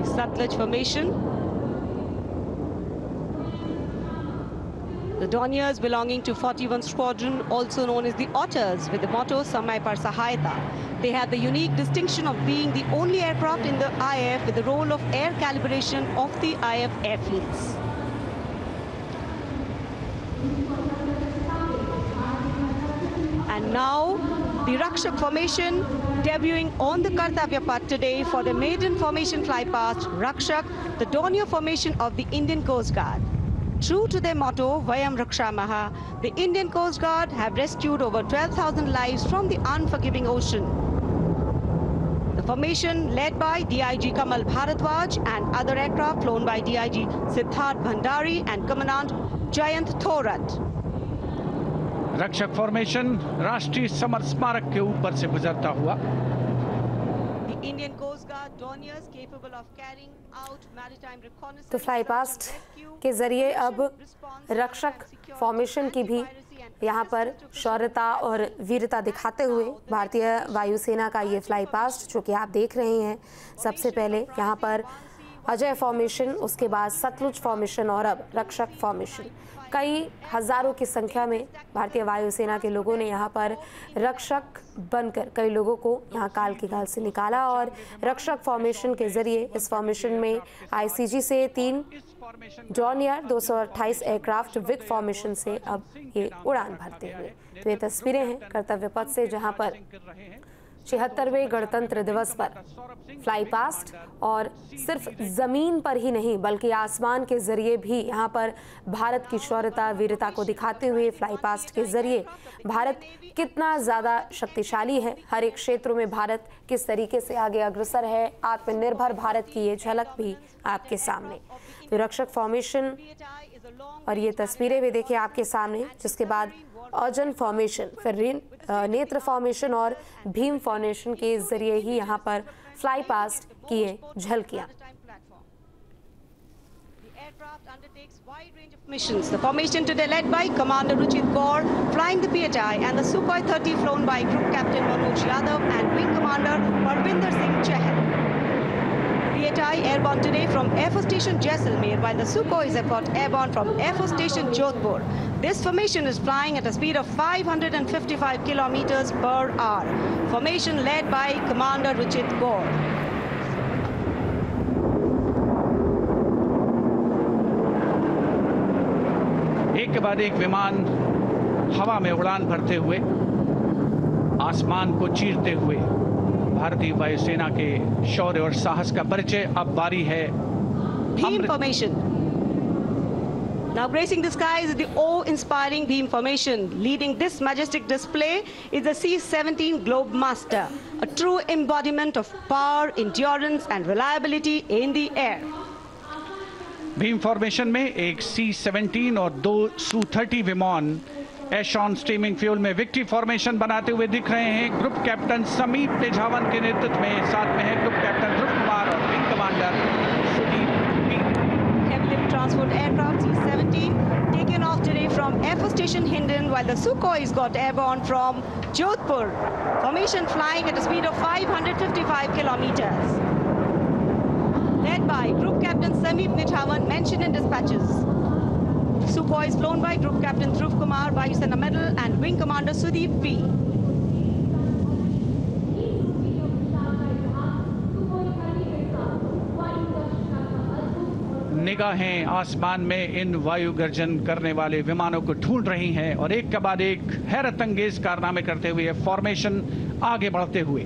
the Sutlej formation. The Dorniers belonging to 41 Squadron, also known as the Otters, with the motto Samay Par Sahayata. They have the unique distinction of being the only aircraft in the IAF with the role of air calibration of the IAF airfields. And now, the Rakshak formation debuting on the Kartavya Path today for the maiden formation fly past Rakshak, the Dornier formation of the Indian Coast Guard. True to their motto, Vayam Rakshamaha, the Indian Coast Guard have rescued over 12,000 lives from the unforgiving ocean. The formation led by DIG Kamal Bharadwaj and other aircraft flown by DIG Siddharth Bhandari and Commandant Jayant Thorat. रक्षक formation राष्ट्रीय summer स्मारक के ऊपर से गुजरता हुआ। तो fly past के जरिए अब रक्षक फॉर्मेशन की भी यहाँ पर शौर्यता और वीरता दिखाते हुए भारतीय वायुसेना का ये फ्लाई पास्ट जो कि आप देख रहे हैं, सबसे पहले यहाँ पर अजय फॉर्मेशन, उसके बाद सतलुज फॉर्मेशन और अब रक्षक फॉर्मेशन। कई हजारों की संख्या में भारतीय वायुसेना के लोगों ने यहाँ पर रक्षक बनकर कई लोगों को यहाँ काल की गाल से निकाला और रक्षक फॉर्मेशन के जरिए इस फॉर्मेशन में आईसीजी से 3 डॉर्नियर 228 एयरक्राफ्ट विग फॉर्मेशन से अब ये उड़ान भरते हुए। तो ये तस्वीरें हैं कर्तव्य पथ से, जहाँ पर 76वें गणतंत्र दिवस पर फ्लाई पास्ट और सिर्फ जमीन पर ही नहीं बल्कि आसमान के जरिए भी यहाँ पर भारत की शौर्यता वीरता को दिखाते हुए फ्लाई पास्ट के जरिए भारत कितना ज़्यादा शक्तिशाली है, हर एक क्षेत्रों में भारत किस तरीके से आगे अग्रसर है, आत्मनिर्भर भारत की ये झलक भी आपके सामने। तो रक्षक फॉर्मेशन और ये तस्वीरें भी देखिए आपके सामने, जिसके बाद अर्जुन फॉर्मेशन, फिर नेत्र फॉर्मेशन और भीम फॉर्मेशन के जरिए ही यहाँ पर फ्लाई पास्ट किए झलकियां। Missions. The formation today led by Commander Ruchit Kaur, flying the PHI, and the Sukhoi 30 flown by Group Captain Manoj Yadav and Wing Commander Parvinder Singh Chahal. PHI airborne today from Air Force Station Jaisalmer, while the Sukhois have got airborne from Air Force Station Jodhpur. This formation is flying at a speed of 555 kilometers per hour. Formation led by Commander Ruchit Kaur. एक के बाद एक विमान हवा में उड़ान भरते हुए आसमान को चीरते हुए भारतीय वायुसेना के शौर्य और साहस का परिचय। अब बारी है Beam formation. Now gracing the skies is the awe-inspiring beam formation. Leading this majestic display is the C-17 Globemaster, a true embodiment of power, endurance and reliability in the air. Bhim formation में एक C-17 और 2 Su-30 विमान एशॉन steaming fuel में victory formation बनाते हुए दिख रहे हैं। ग्रुप कैप्टन समीप तेजावन के नेतृत्व में, साथ में है ग्रुप कैप्टन ध्रुव कुमार और wing commander Sudeep P. Heavy lift transport aircraft C-17 taken off today from Air Force Station Hindon, while the Sukhois got airborne from Jodhpur. Formation flying at a speed of 555 kilometers. Led by Group Captain Sameep Nithawan, mentioned in dispatches. Sukhoi is flown by Group Captain Dhruv Kumar, Vayusena Medal, and Wing Commander Sudeep P. निगाहें आसमान में इन वायु गर्जन करने वाले विमानों को ढूंढ रही हैं और एक के बाद एक हैरत अंगेज कारनामे करते हुए फॉर्मेशन आगे बढ़ते हुए।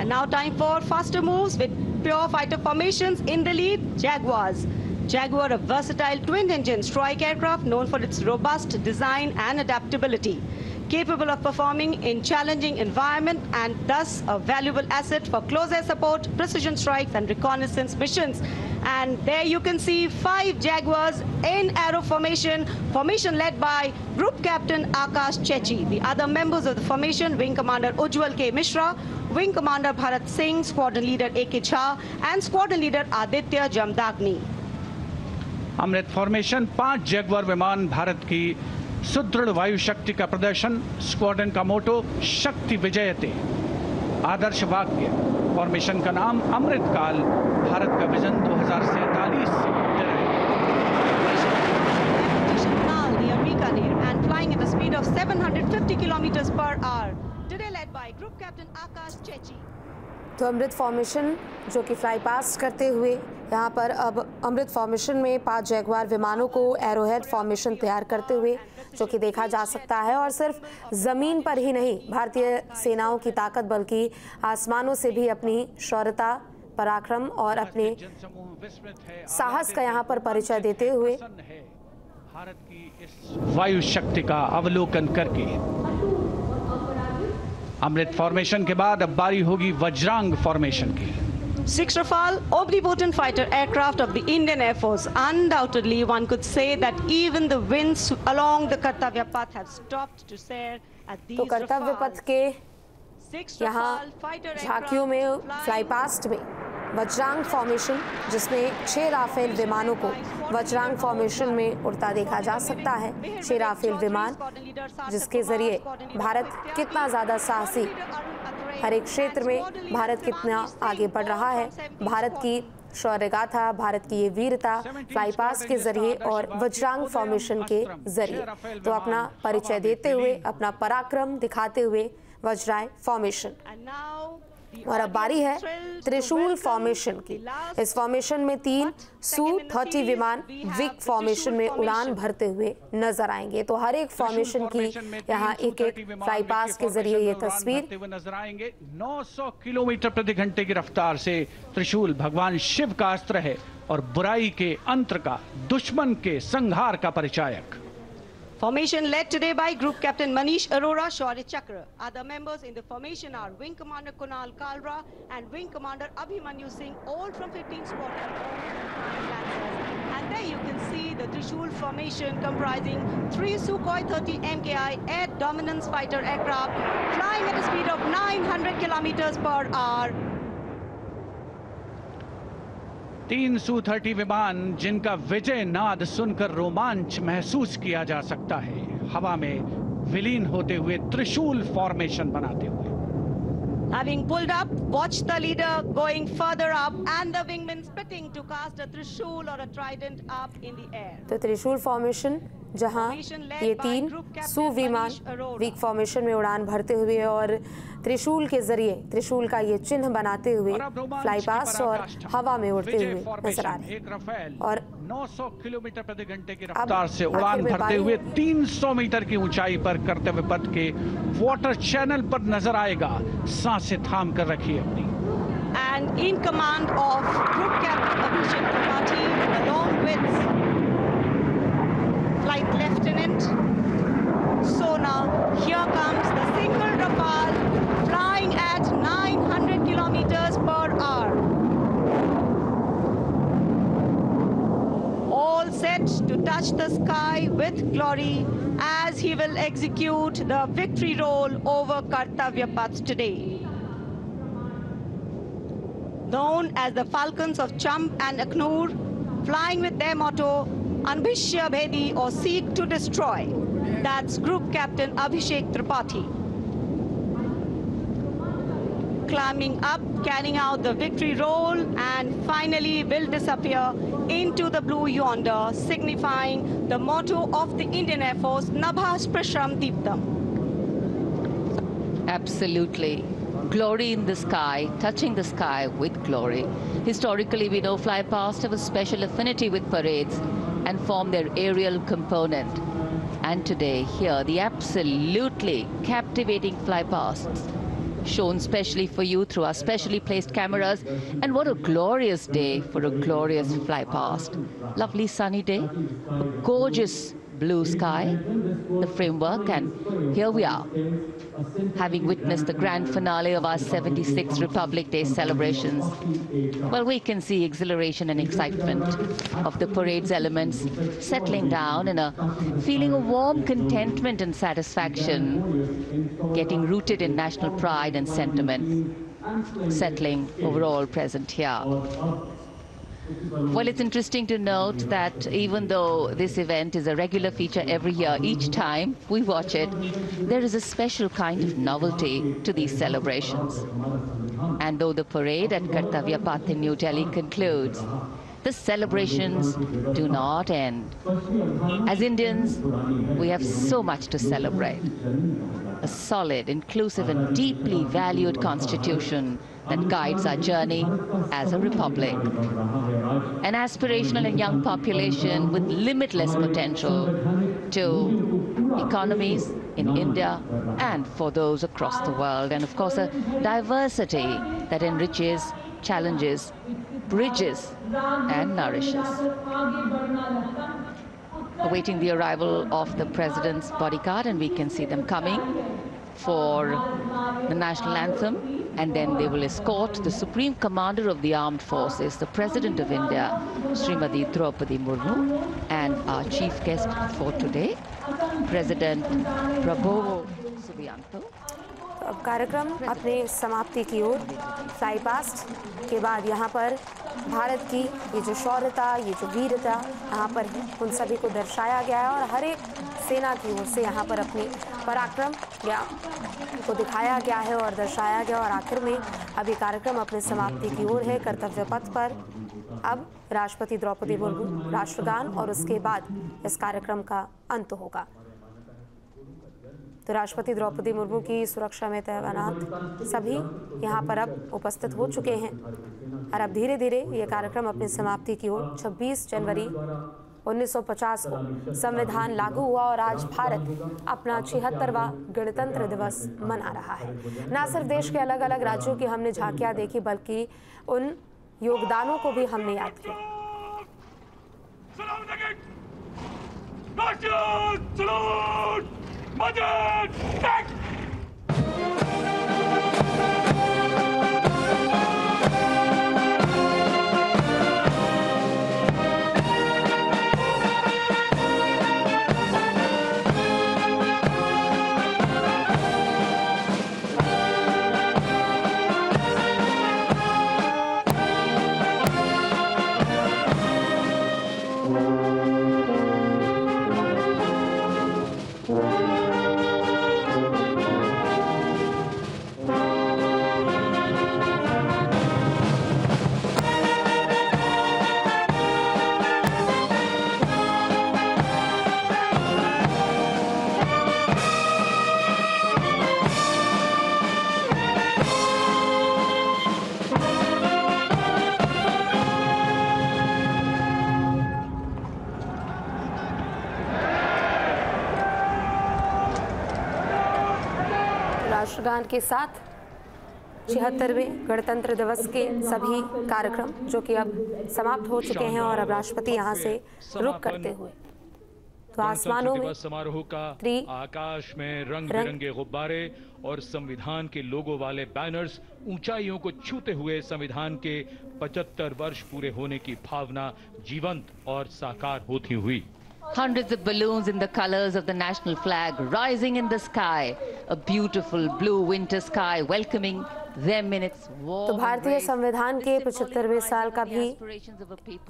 And now time for faster moves with pure fighter formations. In the lead, Jaguars. Jaguar, a versatile twin-engine strike aircraft known for its robust design and adaptability, capable of performing in challenging environment and thus a valuable asset for close air support, precision strikes and reconnaissance missions. And there you can see 5 Jaguars in arrow formation, formation led by Group Captain Akash Chechi. The other members of the formation, Wing Commander Ujjwal K. Mishra, Wing Commander Bharat Singh, Squadron Leader A.K. Jha and Squadron Leader Aditya Jamdagni. Amrit formation 5 Jaguar विमान, भारत की सुदृढ़ वायु शक्ति का प्रदर्शन। Squadron का मोटो शक्ति विजयते, आदर्श वाक्य फॉर्मेशन का नाम अमृतकाल भारत का विजन 2047 से and flying at a speed of 750 kilometers per hour. Today led by Group Captain Akash Chechi. तो अमृत फॉर्मेशन जो कि फ्लाई पास्ट करते हुए यहाँ पर अब अमृत फॉर्मेशन में 5 जैगवार विमानों को एरोहेड फॉर्मेशन तैयार करते हुए जो कि देखा जा सकता है। और सिर्फ ज़मीन पर ही नहीं, भारतीय सेनाओं की ताकत बल्कि आसमानों से भी अपनी शौर्यता, पराक्रम और अपने साहस का यहाँ पर परिचय देते हुए भारत की इस वायु शक्ति का अवलोकन करके अमृत फॉर्मेशन के बाद अब बारी होगी वज्रांग फॉर्मेशन की। 6 Rafale, omnipotent fighter aircraft of the Indian Air Force. Undoubtedly, one could say that even the winds along the Kartavya Path have stopped to stare at these तो कर्तव्य पथ के यहाँ झांकियों में फ्लाई पास्ट में वज्रांग फॉर्मेशन, जिसमें 6 राफेल विमानों को वज्रांग फॉर्मेशन में उड़ता देखा जा सकता है। 6 राफेल विमान जिसके जरिए भारत कितना ज़्यादा साहसी, हर एक क्षेत्र में भारत कितना आगे बढ़ रहा है, भारत की शौर्य गाथा, भारत की ये वीरता फ्लाई पास्ट के जरिए और वज्रांग फॉर्मेशन के जरिए तो अपना परिचय देते हुए, अपना पराक्रम दिखाते हुए वज्रांग फॉर्मेशन। और अब बारी है त्रिशूल फॉर्मेशन की। इस फॉर्मेशन में 3 Su-30 विमान विक फॉर्मेशन में उड़ान भरते हुए नजर आएंगे। तो हर एक फॉर्मेशन की यहाँ एक फ्लाई पास के जरिए ये तस्वीर नजर आएंगे। 900 किलोमीटर प्रति घंटे की रफ्तार से त्रिशूल भगवान शिव का अस्त्र है और बुराई के अंतर का, दुश्मन के संहार का परिचायक। Formation led today by Group Captain Manish Arora, Shaurya Chakra. Other members in the formation are Wing Commander Kunal Kalra and Wing Commander Abhimanyu Singh, all from 15th Squadron. And there you can see the Trishul formation comprising 3 Sukhoi 30 MKI air dominance fighter aircraft flying at a speed of 900 kilometers per hour. 3 Su-30 विमान जिनका विजय नाद सुनकर रोमांच महसूस किया जा सकता है, हवा में विलीन होते हुए त्रिशूल फॉर्मेशन बनाते हुए। Having pulled up, watch the leader going further up and the wingmen spitting to cast a trishul or a trident up in the air. तो त्रिशूल फॉर्मेशन जहां ये 3 सू विमान वीक फॉर्मेशन में उड़ान भरते हुए और त्रिशूल के जरिए त्रिशूल का ये चिन्ह बनाते हुए फ्लाई पास्ट और हवा में उड़ते हुए नजर आ रहे हैं। और 900 किलोमीटर प्रति घंटे की रफ्तार से उड़ान भरते हुए 300 मीटर की ऊंचाई पर कर्तव्य पथ के वाटर चैनल पर नजर आएगा। सांसें थाम कर रखिए अपनी। And in command of Group Captain Abhishek Tripathi, along with Flight Lieutenant Sona, here comes the single Rafale flying at 900 kilometers per hour. All set to touch the sky with glory as he will execute the victory roll over Kartavya Path today. Known as the Falcons of Champ and Aknoor, flying with their motto, Anbhishya Bhedi or Seek to Destroy. That's Group Captain Abhishek Tripathi. Climbing up, carrying out the victory roll, and finally will disappear into the blue yonder, signifying the motto of the Indian Air Force, Nabha Sprisham Deeptam. Absolutely. Glory in the sky, touching the sky with glory. Historically, we know fly past have a special affinity with parades and form their aerial component. And today, here, the absolutely captivating fly pasts shown specially for you through our specially placed cameras. And what a glorious day for a glorious fly past. Lovely sunny day, a gorgeous blue sky, the framework, and here we are, having witnessed the grand finale of our 76th Republic Day celebrations. Well, we can see exhilaration and excitement of the parade's elements settling down in a feeling of warm contentment and satisfaction, getting rooted in national pride and sentiment, settling overall present here. Well, it's interesting to note that even though this event is a regular feature every year, each time we watch it, there is a special kind of novelty to these celebrations. And though the parade at Kartavya Path in New Delhi concludes, the celebrations do not end. As Indians, we have so much to celebrate. A solid, inclusive and deeply valued constitution that guides our journey as a republic. An aspirational and young population with limitless potential to economies in India and for those across the world. And of course, a diversity that enriches, challenges, bridges and nourishes. Awaiting the arrival of the President's bodyguard, and we can see them coming for the national anthem. And then they will escort the Supreme Commander of the Armed Forces, the President of India, Srimati Draupadi Murmu, and our chief guest for today, President Prabowo Subianto. अब कार्यक्रम अपने समाप्ति की ओर। Fly past के बाद यहाँ पर भारत की ये जो शौर्यता, ये जो वीरता यहाँ पर है, उन सभी को दर्शाया गया है और हर एक सेना की ओर से यहाँ पर अपनी पराक्रम को दिखाया गया है और दर्शाया गया। और आखिर में अभी कार्यक्रम अपने समाप्ति की ओर है। कर्तव्य पथ पर अब राष्ट्रपति द्रौपदी मुर्मू राष्ट्रगान और उसके बाद इस कार्यक्रम का अंत होगा। तो राष्ट्रपति द्रौपदी मुर्मू की सुरक्षा में तैनात सभी यहाँ पर अब उपस्थित हो चुके हैं और अब धीरे धीरे ये कार्यक्रम अपनी समाप्ति की ओर। 26 जनवरी 1950 को संविधान लागू हुआ और आज भारत अपना 76वां गणतंत्र दिवस मना रहा है। न सिर्फ देश के अलग अलग राज्यों की हमने झांकियां देखी, बल्कि उन योगदानों को भी हमने याद किया। राष्ट्रगान के साथ 76वें गणतंत्र दिवस के सभी कार्यक्रम जो कि अब समाप्त हो चुके हैं और अब राष्ट्रपति यहां से रुख करते हुए तो आसमानों में समारोह का आकाश में रंग बिरंगे गुब्बारे और संविधान के लोगों वाले बैनर्स ऊंचाइयों को छूते हुए संविधान के 75 वर्ष पूरे होने की भावना जीवंत और साकार होती हुई। Hundreds of balloons in the colors of the national flag rising in the sky, a beautiful blue winter sky welcoming them in its warm तो भारतीय संविधान के 75वें साल का भी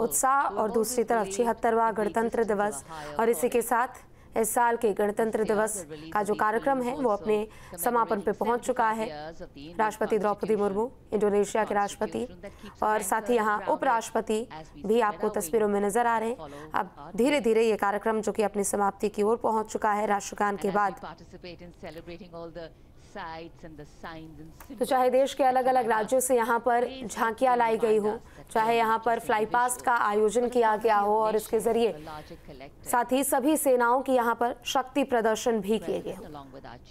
उत्साह और दूसरी तरफ 76वां गणतंत्र दिवस और इसी के साथ इस साल के गणतंत्र दिवस का जो कार्यक्रम है वो अपने समापन पे पहुंच चुका है। राष्ट्रपति द्रौपदी मुर्मू इंडोनेशिया के राष्ट्रपति और साथ ही यहाँ उपराष्ट्रपति भी आपको तस्वीरों में नजर आ रहे हैं। अब धीरे धीरे ये कार्यक्रम जो कि अपनी समाप्ति की ओर पहुंच चुका है राष्ट्रगान के बाद। तो चाहे देश के अलग अलग राज्यों से यहाँ पर झांकियां लाई गई हो, चाहे यहाँ पर फ्लाई पास्ट का आयोजन किया गया हो और इसके जरिए साथ ही सभी सेनाओं की यहाँ पर शक्ति प्रदर्शन भी किए गए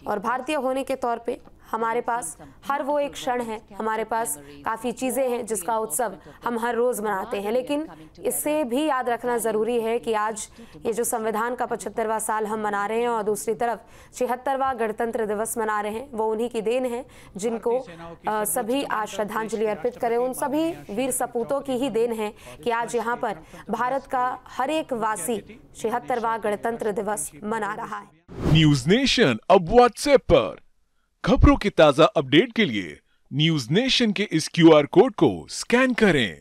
और भारतीय होने के तौर पे हमारे पास हर वो एक क्षण है, हमारे पास काफ़ी चीज़ें हैं जिसका उत्सव हम हर रोज़ मनाते हैं। लेकिन इससे भी याद रखना ज़रूरी है कि आज ये जो संविधान का 75वां साल हम मना रहे हैं और दूसरी तरफ 76वां गणतंत्र दिवस मना रहे हैं, वो उन्हीं की देन है जिनको सभी आज श्रद्धांजलि अर्पित करें। उन सभी वीर सपूतों की ही देन है कि आज यहाँ पर भारत का हर एक वासी 76वां गणतंत्र दिवस मना रहा है। न्यूज नेशन अब व्हाट्सएप पर खबरों के ताजा अपडेट के लिए न्यूज नेशन के इस QR कोड को स्कैन करें।